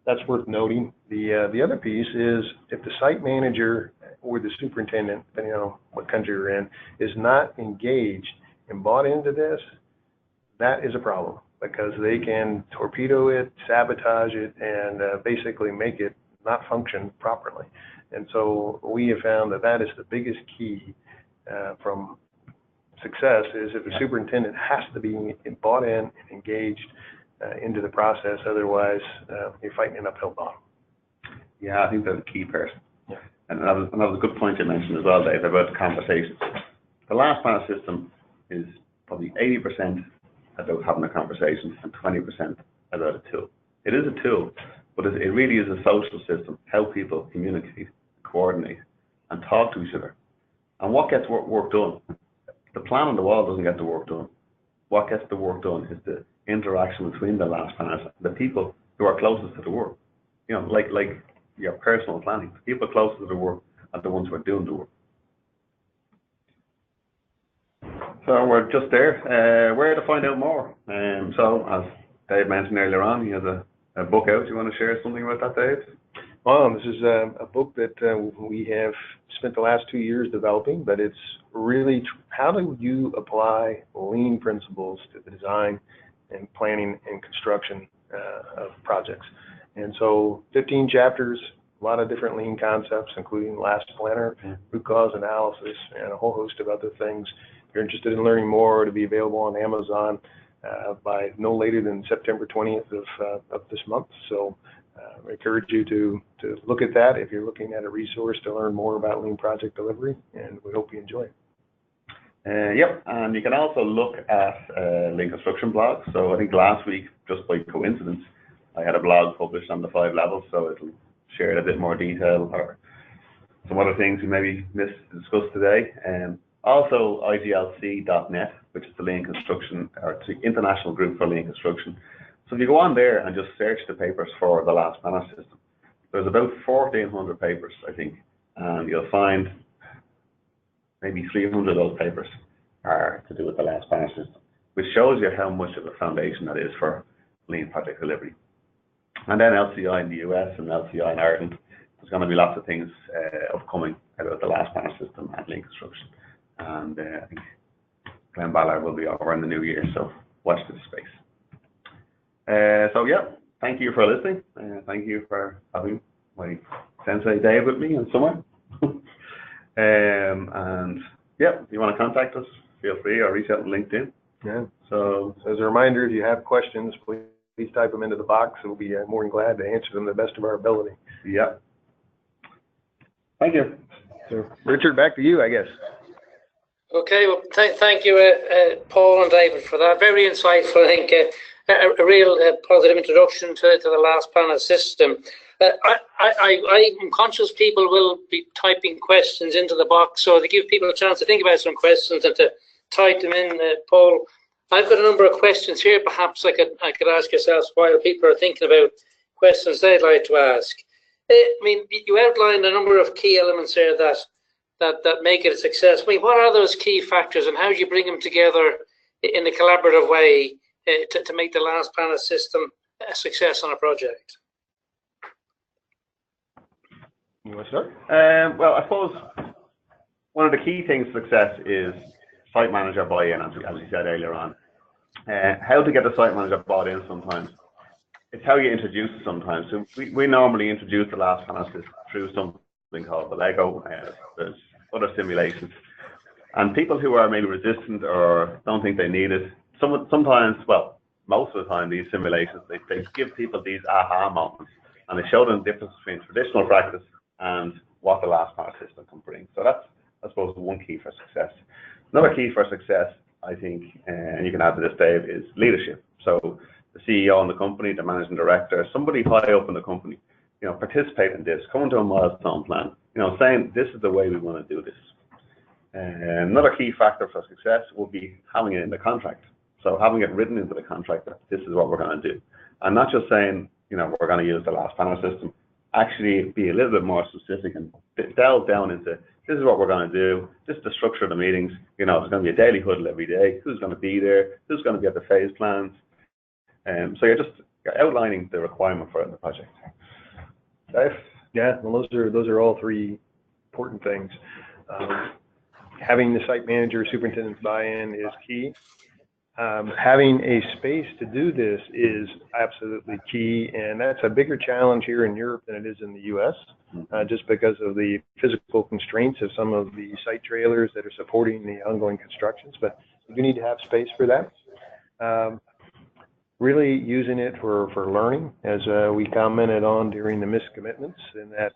that's worth noting. The other piece is if the site manager or the superintendent, depending on what country you're in, is not engaged and bought into this, that is a problem because they can torpedo it, sabotage it, and basically make it not function properly. And so we have found that that is the biggest key from success is if the superintendent has to be bought in and engaged into the process. Otherwise, you're fighting an uphill battle. Yeah, I think that's a key person. Yeah. And that was a good point you mentioned as well, Dave, about the conversations. The last panel system is probably 80% about having a conversation and 20% about a tool. It is a tool, but it really is a social system, how people communicate, coordinate, and talk to each other. And what gets work done? The plan on the wall doesn't get the work done. What gets the work done is the interaction between the last panel, the people who are closest to the work. Like your personal planning. The people closest to the work are the ones who are doing the work. So we're just there. Where to find out more? So as Dave mentioned earlier on, he has a book out. Do you want to share something about that, Dave? Well, this is a book that we have spent the last 2 years developing, but it's really how do you apply lean principles to the design and planning and construction of projects. And so 15 chapters, a lot of different lean concepts, including last planner, root cause analysis, and a whole host of other things. If you're interested in learning more, it'll be available on Amazon by no later than September 20th of this month. So I encourage you to look at that if you're looking at a resource to learn more about lean project delivery, and we hope you enjoy it. Yep, and you can also look at lean construction blog. So I think last week, just by coincidence, I had a blog published on the 5 levels, so it'll share a bit more detail or some other things we maybe missed to discuss today. Also iglc.net, which is the lean construction, or it's the international group for lean construction. So if you go on there and just search the papers for the last panel system, there's about 1,400 papers, I think, and you'll find maybe 300 of those papers are to do with the last panel system, which shows you how much of a foundation that is for lean project delivery. And then LCI in the US and LCI in Ireland. There's going to be lots of things upcoming about the last panel system and link construction. And I think Glen Ballard will be over in the new year, so watch this space. So yeah, thank you for listening. Thank you for having my sensei Dave with me in summer. And yeah, if you want to contact us, feel free or reach out on LinkedIn. Yeah. So as a reminder, if you have questions, please type them into the box, and we'll be more than glad to answer them to the best of our ability. Yeah. Thank you. So, Richard, back to you, I guess. Okay, well, thank you, Paul and David, for that. Very insightful, I think, a real positive introduction to the last panel system. I'm conscious people will be typing questions into the box, so to give people a chance to think about some questions and to type them in, Paul, I've got a number of questions here. Perhaps I could ask yourselves while people are thinking about questions they'd like to ask. I mean, you outlined a number of key elements here that make it a success. I mean, what are those key factors, and how do you bring them together in a collaborative way to make the last panel system a success on a project? You want to start? Well, I suppose one of the key things to success is site manager buy-in, as you said earlier on. How to get the site manager bought in sometimes. It's how you introduce it sometimes. So we normally introduce the last panel system through something called the Lego. There's other simulations. And people who are maybe resistant or don't think they need it, sometimes, well, most of the time, these simulations, they give people these aha moments, and they show them the difference between traditional practice and what the last panel system can bring. So that's, I suppose, one key for success. Another key for success, I think, and you can add to this, Dave, is leadership. So the CEO in the company, the managing director, somebody high up in the company, participate in this, come into a milestone plan, saying this is the way we want to do this. Another key factor for success will be having it in the contract. So having it written into the contract that this is what we're going to do. And not just saying, we're going to use the last panel system, actually be a little bit more specific and delve down into this is what we're going to do, this is the structure of the meetings, there's going to be a daily huddle every day, who's going to be there, who's going to be at the phase plans. So you're outlining the requirement for the project. Dave? Yeah, well, those are all three important things. Having the site manager, superintendent's buy-in is key. Having a space to do this is absolutely key, and that's a bigger challenge here in Europe than it is in the U.S., just because of the physical constraints of some of the site trailers that are supporting the ongoing constructions, but you need to have space for that. Really using it for learning, as we commented on during the missed commitments, and that,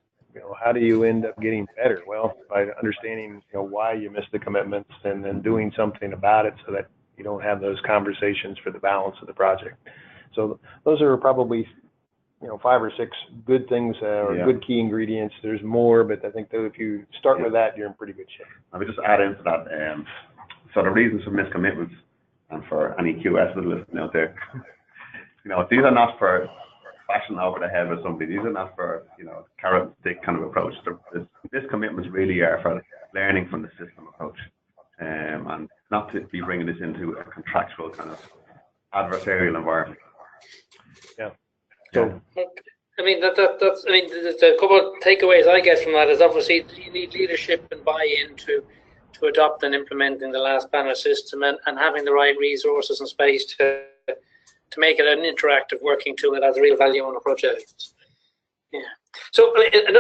how do you end up getting better? Well, by understanding, why you missed the commitments and then doing something about it so that you don't have those conversations for the balance of the project. So those are probably, 5 or 6 good things or good key ingredients. There's more, but I think that if you start with that, you're in pretty good shape. Let me just add into that. So the reasons for miscommitments, and for any QS that are listening out there, these are not for bashing over the head with somebody. These are not for, carrot and stick kind of approach. The miscommitments really are for learning from the system approach, and not to be bringing this into a contractual kind of adversarial environment. Yeah. So, I mean, that's. I mean, the couple of takeaways I get from that is obviously you need leadership and buy-in to adopt and implementing the last panel system, and having the right resources and space to make it an interactive working tool that has real value on a project. Yeah. So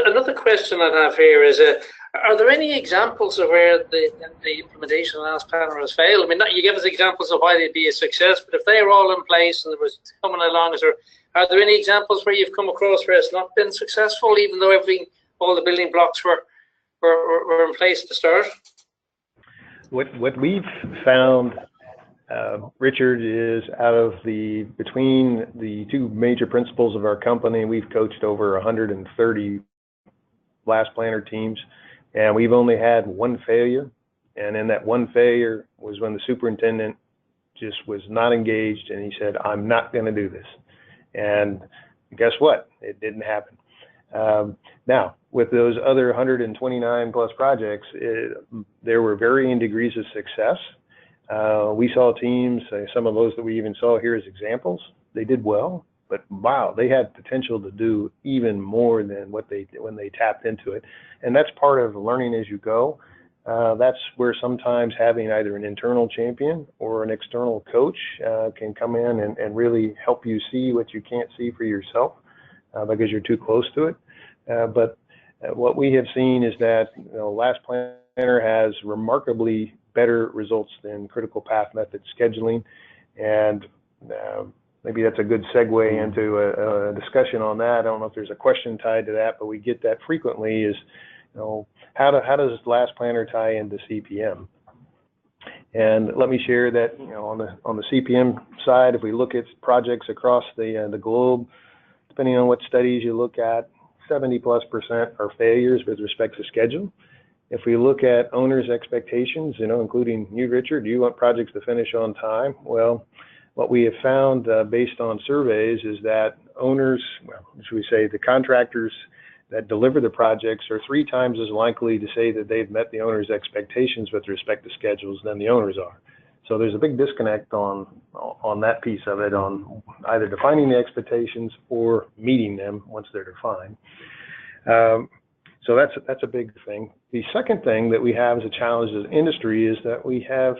another question I have here is, are there any examples of where the implementation of the last panel has failed? I mean, you give us examples of why they'd be a success, but if they were all in place and there was coming along, are there any examples where you've come across where it's not been successful, even though all the building blocks were in place at the start? What we've found, Richard, is between the two major principals of our company, we've coached over 130 last planner teams, and we've only had one failure. And then that one failure was when the superintendent just was not engaged, and he said, I'm not going to do this. And guess what? It didn't happen. Now, with those other 129 plus projects, there were varying degrees of success. We saw teams, some of those that we even saw here as examples, they did well, but wow, they had potential to do even more than when they tapped into it. And that's part of learning as you go. That's where sometimes having either an internal champion or an external coach can come in and really help you see what you can't see for yourself because you're too close to it. But what we have seen is that Last Planner has remarkably better results than critical path method scheduling, and maybe that's a good segue into a discussion on that. I don't know if there's a question tied to that, but we get that frequently is, how does Last Planner tie into CPM? And let me share that, on the CPM side, if we look at projects across the globe, depending on what studies you look at, 70+% are failures with respect to schedule. If we look at owners' expectations, including you, Richard, do you want projects to finish on time? Well, what we have found based on surveys is that owners, should we say the contractors that deliver the projects are 3 times as likely to say that they've met the owner's expectations with respect to schedules than the owners are. So there's a big disconnect on that piece of it, on either defining the expectations or meeting them once they're defined. So that's a big thing. The second thing that we have as a challenge as an industry is that we have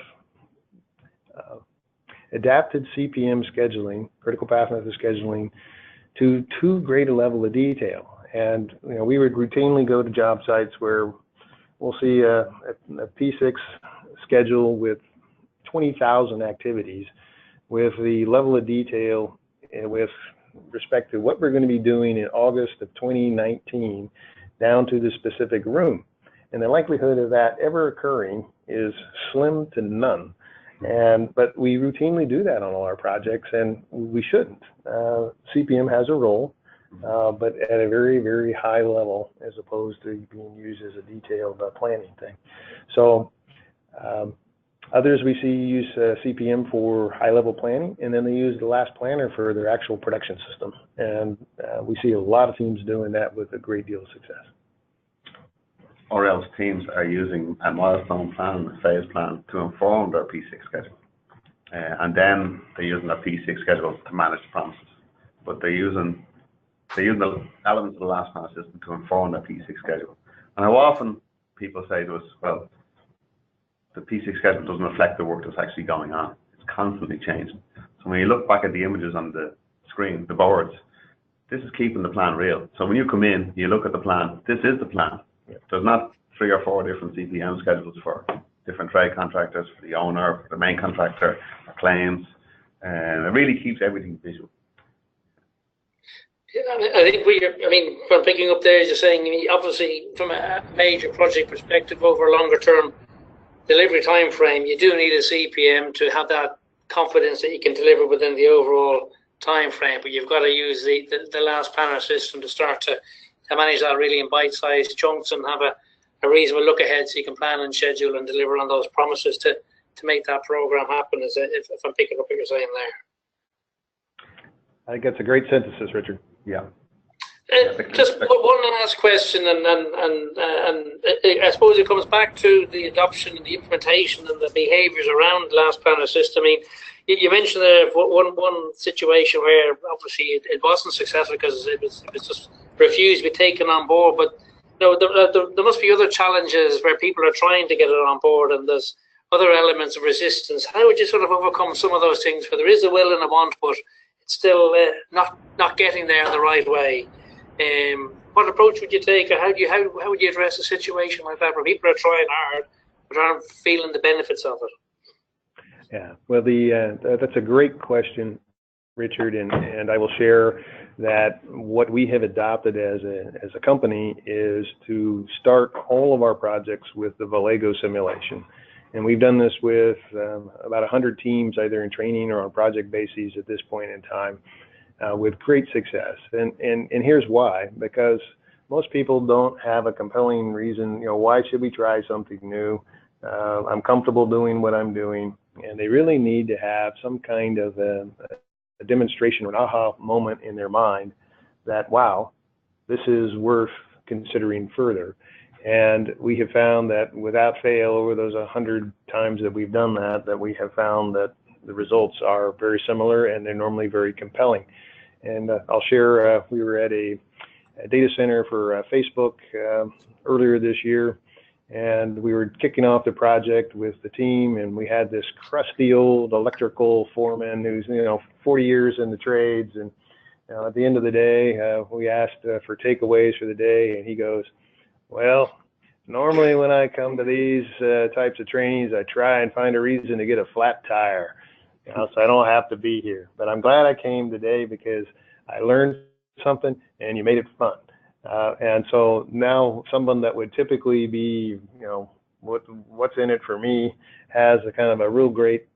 adapted CPM scheduling, critical path method scheduling, to too great a level of detail. And we would routinely go to job sites where we'll see a P6 schedule with 20,000 activities with the level of detail with respect to what we're going to be doing in August of 2019 down to the specific room. And the likelihood of that ever occurring is slim to none. But we routinely do that on all our projects, and we shouldn't. CPM has a role, but at a very, very high level as opposed to being used as a detailed planning thing. So others we see use CPM for high-level planning, and then they use the Last Planner for their actual production system. And we see a lot of teams doing that with a great deal of success. Or else teams are using a milestone plan, a phase plan to inform their P6 schedule. And then they're using their P6 schedule to manage the promises. But they're using the elements of the Last Planner system to inform their P6 schedule. And how often people say to us, well, the P6 schedule doesn't reflect the work that's actually going on. It's constantly changing. So when you look back at the images on the screen, the boards, this is keeping the plan real. So when you come in, you look at the plan, this is the plan. There's not 3 or 4 different CPM schedules for different trade contractors, for the owner, for the main contractor, for claims, and it really keeps everything visual. Yeah, I think from picking up there, as you're saying, obviously from a major project perspective over a longer term delivery time frame, you do need a CPM to have that confidence that you can deliver within the overall time frame, but you've got to use the Last Planner system to start to manage that really in bite-sized chunks and have a reasonable look ahead so you can plan and schedule and deliver on those promises to make that program happen, if I'm picking up what you're saying there. I think that's a great synthesis, Richard. Yeah. Just one last question, and I suppose it comes back to the adoption and the implementation and the behaviours around the Last Planner system. I mean, you mentioned there one situation where obviously it wasn't successful because it was just refused to be taken on board. But there must be other challenges where people are trying to get it on board, and there's other elements of resistance. How would you sort of overcome some of those things where there is a will and a want, but it's still not getting there in the right way? What approach would you take, or how would you address a situation like that where people are trying hard but aren't feeling the benefits of it? Yeah, well, that's a great question, Richard, and I will share that what we have adopted as a company is to start all of our projects with the Vallejo simulation. And we've done this with about 100 teams, either in training or on project bases at this point in time, with great success. And here's why: because most people don't have a compelling reason. Why should we try something new? I'm comfortable doing what I'm doing, and they really need to have some kind of a demonstration or an aha moment in their mind that, wow, this is worth considering further. And we have found that without fail, over those 100 times that we've done that we have found that the results are very similar, and they're normally very compelling. And I'll share, we were at a data center for Facebook earlier this year, and we were kicking off the project with the team, and we had this crusty old electrical foreman who's 40 years in the trades, and at the end of the day we asked for takeaways for the day, and he goes, well, normally when I come to these types of trainings, I try and find a reason to get a flat tire, so I don't have to be here, but I'm glad I came today because I learned something and you made it fun. And so now someone that would typically be, what's in it for me, has a kind of a real great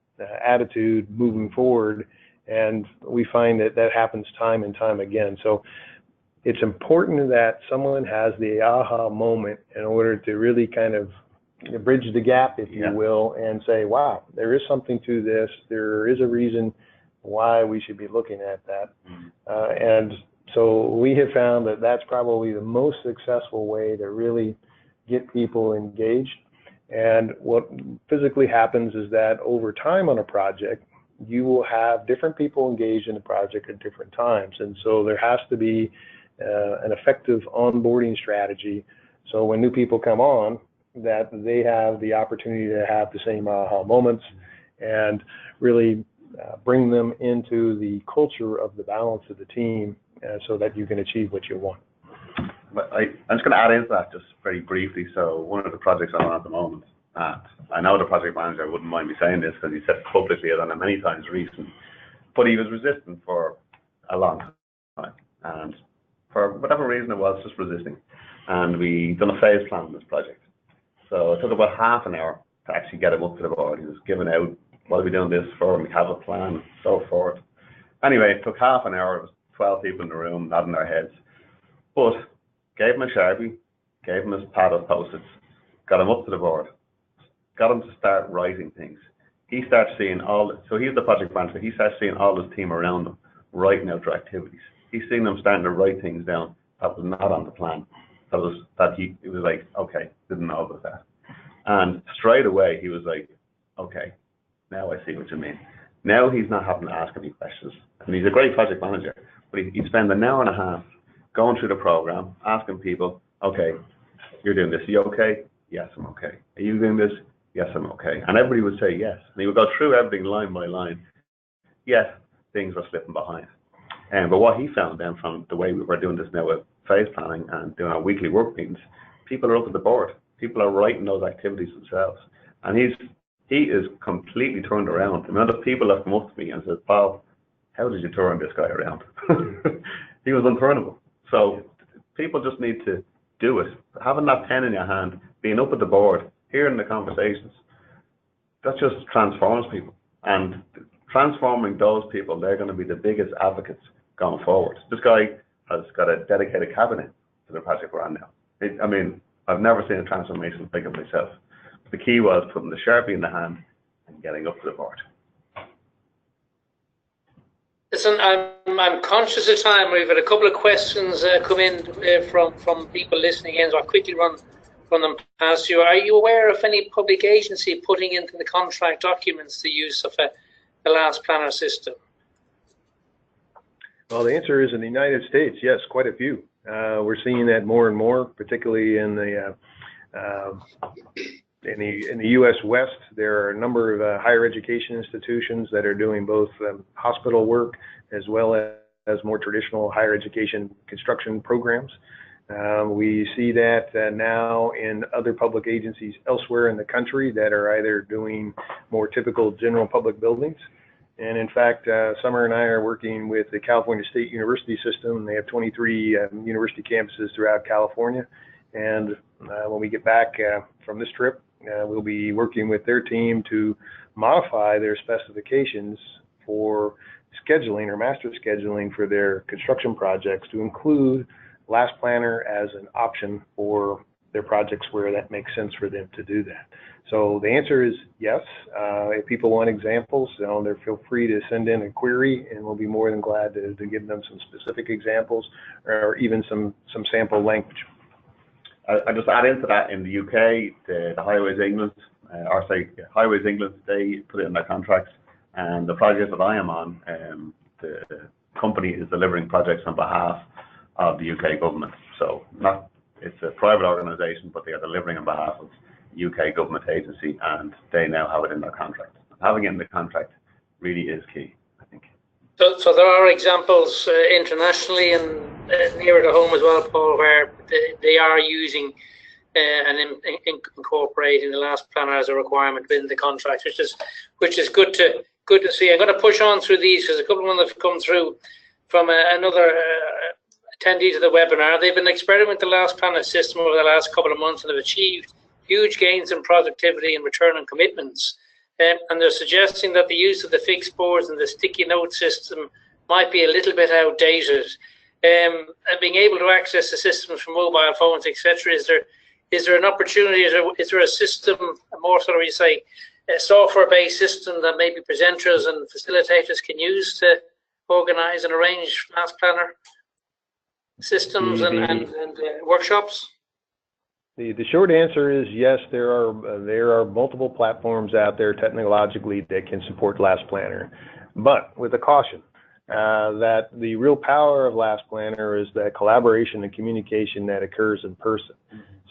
attitude moving forward. And we find that that happens time and time again. So it's important that someone has the aha moment in order to really kind of bridge the gap, if you will, and say, wow, there is something to this. There is a reason why we should be looking at that. And so we have found that that's probably the most successful way to really get people engaged. And what physically happens is that over time on a project, you will have different people engaged in the project at different times. And so there has to be an effective onboarding strategy. So when new people come on, that they have the opportunity to have the same aha moments and really bring them into the culture of the balance of the team so that you can achieve what you want. But I'm just going to add into that just very briefly. So one of the projects I'm on at the moment, I know the project manager wouldn't mind me saying this because he said publicly, I've done it many times recently, but he was resistant for a long time. And for whatever reason it was, just resisting. And we done a phase plan on this project. So it took about half an hour to actually get him up to the board. He was giving out, what are we doing this for? We have a plan, and so forth. Anyway, it took half an hour. It was 12 people in the room nodding their heads. But gave him a Sharpie, gave him his pad of Post-its, got him up to the board, got him to start writing things. He starts seeing so he's the project manager, he starts seeing all his team around him writing out their activities. He's seeing them starting to write things down that was not on the plan. It was like, okay, didn't know about that. And straight away he was like, okay, now I see what you mean. Now he's not having to ask any questions. And he's a great project manager, but he'd spend an hour and a half going through the program, asking people, okay, you're doing this, are you okay? Yes, I'm okay. Are you doing this? Yes, I'm okay. And everybody would say yes. And he would go through everything line by line. Yes, things were slipping behind. But what he found then from the way we were doing this now with phase planning and doing our weekly work meetings, people are up at the board. People are writing those activities themselves. And he is completely turned around. The amount of people that come up to me and said, Bob, how did you turn this guy around? He was unturnable. So people just need to do it. Having that pen in your hand, being up at the board, hearing the conversations, that just transforms people. And transforming those people, they're going to be the biggest advocates going forward. This guy has got a dedicated cabinet to the project we're on now. I mean, I've never seen a transformation like it myself. The key was putting the Sharpie in the hand and getting up to the board. Listen, I'm conscious of time. We've had a couple of questions come in from people listening in, so I'll quickly run them past you. Are you aware of any public agency putting into the contract documents the use of a last planner system? Well, the answer is in the United States, yes, quite a few. We're seeing that more and more, particularly in the U.S. West. There are a number of higher education institutions that are doing both hospital work as well as more traditional higher education construction programs. We see that now in other public agencies elsewhere in the country that are either doing more typical general public buildings. And in fact, Summer and I are working with the California State University system. They have 23 university campuses throughout California. And when we get back from this trip, we'll be working with their team to modify their specifications for scheduling or master scheduling for their construction projects to include last planner as an option for their projects where that makes sense for them to do that. So the answer is yes. If people want examples, they feel free to send in a query, and we'll be more than glad to give them some specific examples or even some sample language. I just add into that in the UK, the Highways England, Highways England, they put it in their contracts, and the project that I am on, the company is delivering projects on behalf of the UK government. So it's a private organisation, but they are delivering on behalf of the UK government agency, and they now have it in their contract. Having it in the contract really is key, I think. So there are examples internationally and nearer to home as well, Paul, where they are using and incorporating the last planner as a requirement within the contract, which is good to see. I'm going to push on through these because a couple of them have come through from another attendee to the webinar. They've been experimenting with the last planner system over the last couple of months and have achieved huge gains in productivity and return on commitments. And they're suggesting that the use of the fixed boards and the sticky note system might be a little bit outdated. And being able to access the systems from mobile phones, etc., is there an opportunity? Is there a system, a more sort of, you say, a software-based system that maybe presenters and facilitators can use to organise and arrange mass planner systems and workshops? The short answer is yes. There are multiple platforms out there technologically that can support Last Planner, but with a caution that the real power of Last Planner is that collaboration and communication that occurs in person.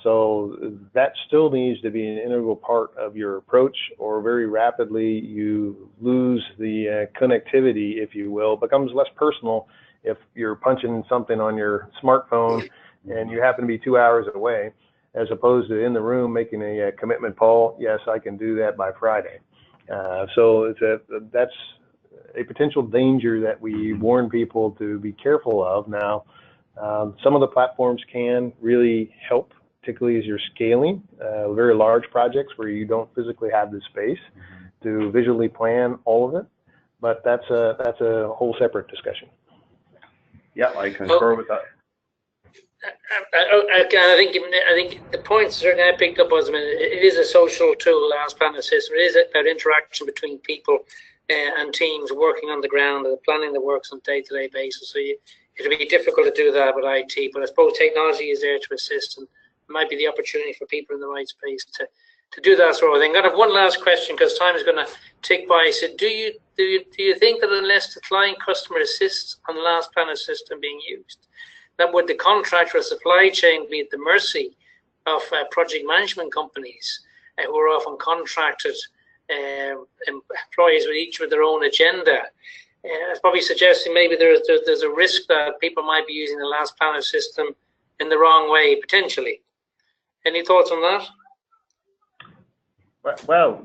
So that still needs to be an integral part of your approach, or very rapidly you lose the connectivity, if you will, becomes less personal if you're punching something on your smartphone and you happen to be 2 hours away, as opposed to in the room making a commitment, Paul, yes, I can do that by Friday. So that's a potential danger that we warn people to be careful of. Now, some of the platforms can really help, particularly as you're scaling very large projects where you don't physically have the space to visually plan all of it, but that's a whole separate discussion. Yeah, I concur with that. I think the points certainly I picked up was, it is a social tool, Last Planner system. It is about interaction between people and teams working on the ground, and planning the works on a day-to-day basis. So it'll be difficult to do that with IT, but I suppose technology is there to assist, and it might be the opportunity for people in the right space to do that sort of thing. I'm going to have one last question because time is going to tick by. So do you think that unless the client customer assists on the Last Planner system being used, that would the contractor or supply chain be at the mercy of project management companies who are often contracted employees with each with their own agenda? It's probably suggesting maybe there's a risk that people might be using the Last Planner system in the wrong way, potentially. Any thoughts on that? Well,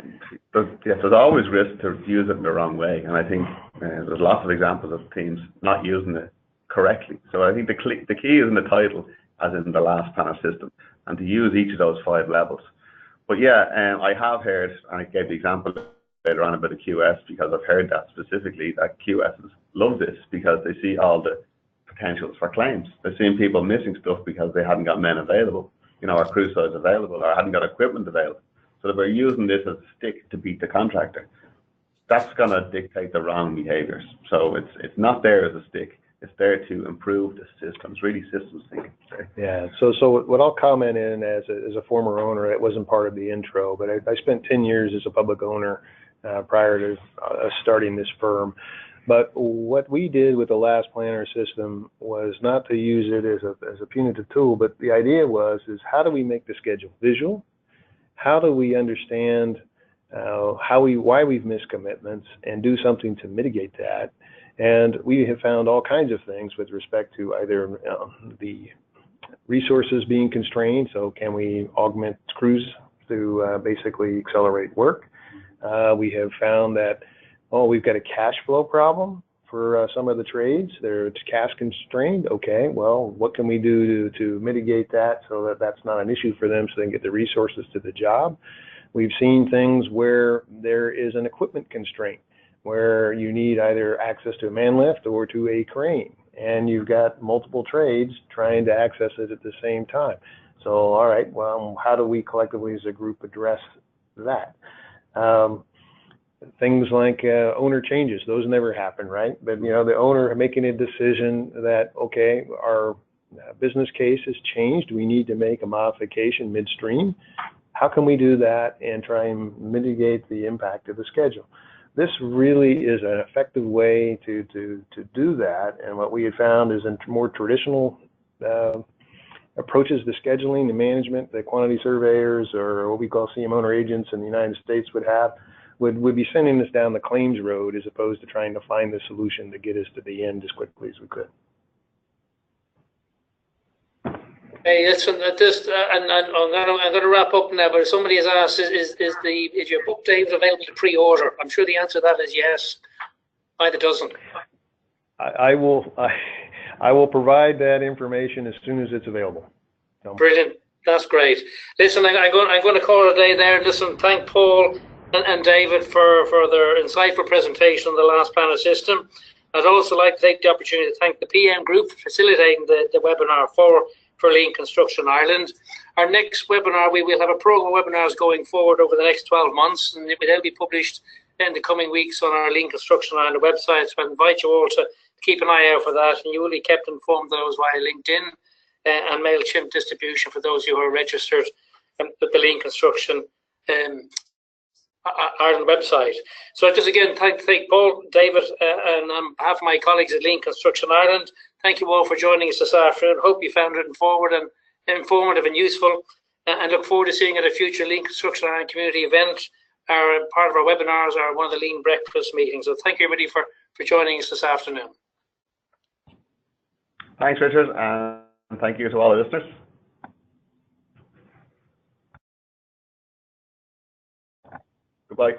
there's always risk to use it in the wrong way, and I think there's lots of examples of teams not using it correctly. So I think the key is in the title, as in the Last Planner system, and to use each of those 5 levels. But yeah, I have heard, and I gave the example later on about the QS, because I've heard that specifically, that QSs love this because they see all the potentials for claims. They're seeing people missing stuff because they hadn't got men available, or crew size available, or hadn't got equipment available. So if we're using this as a stick to beat the contractor, that's going to dictate the wrong behaviors. So it's not there as a stick. It's there to improve the systems, really systems thinking. Yeah, so what I'll comment in as a former owner, it wasn't part of the intro, but I spent 10 years as a public owner prior to starting this firm. But what we did with the Last Planner system was not to use it as a punitive tool, but the idea is how do we make the schedule visual? How do we understand why we've missed commitments and do something to mitigate that? And we have found all kinds of things with respect to either the resources being constrained, so can we augment crews to basically accelerate work? We have found that, we've got a cash flow problem for some of the trades. They're cash constrained. Okay, well, what can we do to mitigate that so that that's not an issue for them so they can get the resources to the job? We've seen things where there is an equipment constraint, where you need either access to a man lift or to a crane, and you've got multiple trades trying to access it at the same time. So, all right, well, how do we collectively as a group address that? Things like owner changes, those never happen, right? But, the owner making a decision that, okay, our business case has changed, we need to make a modification midstream. How can we do that and try and mitigate the impact of the schedule? this really is an effective way to do that. And what we had found is in more traditional approaches to scheduling, the management, the quantity surveyors, or what we call CM owner agents in the United States would be sending us down the claims road as opposed to trying to find the solution to get us to the end as quickly as we could. Hey, listen, I'm going to wrap up now, but somebody has asked, is your book, Dave, available to pre-order? I'm sure the answer to that is yes. Either doesn't. I will provide that information as soon as it's available. So. Brilliant. That's great. Listen, I'm going to call it a day there. Listen, thank Paul and David for their insightful presentation on the last panel system. I'd also like to take the opportunity to thank the PM Group for facilitating the webinar for Lean Construction Ireland. Our next webinar, we will have a program of webinars going forward over the next 12 months, and they'll be published in the coming weeks on our Lean Construction Ireland website. So I invite you all to keep an eye out for that, and you will be kept informed of those via LinkedIn and MailChimp distribution for those who are registered with the Lean Construction Ireland website. So I just again thank Paul, David, and on behalf of my colleagues at Lean Construction Ireland, thank you all for joining us this afternoon. Hope you found it informative and useful, and look forward to seeing you at a future Lean Construction Ireland community event. Our part of our webinars are one of the Lean breakfast meetings. So thank you everybody for joining us this afternoon. Thanks, Richard, and thank you to all the listeners. Goodbye.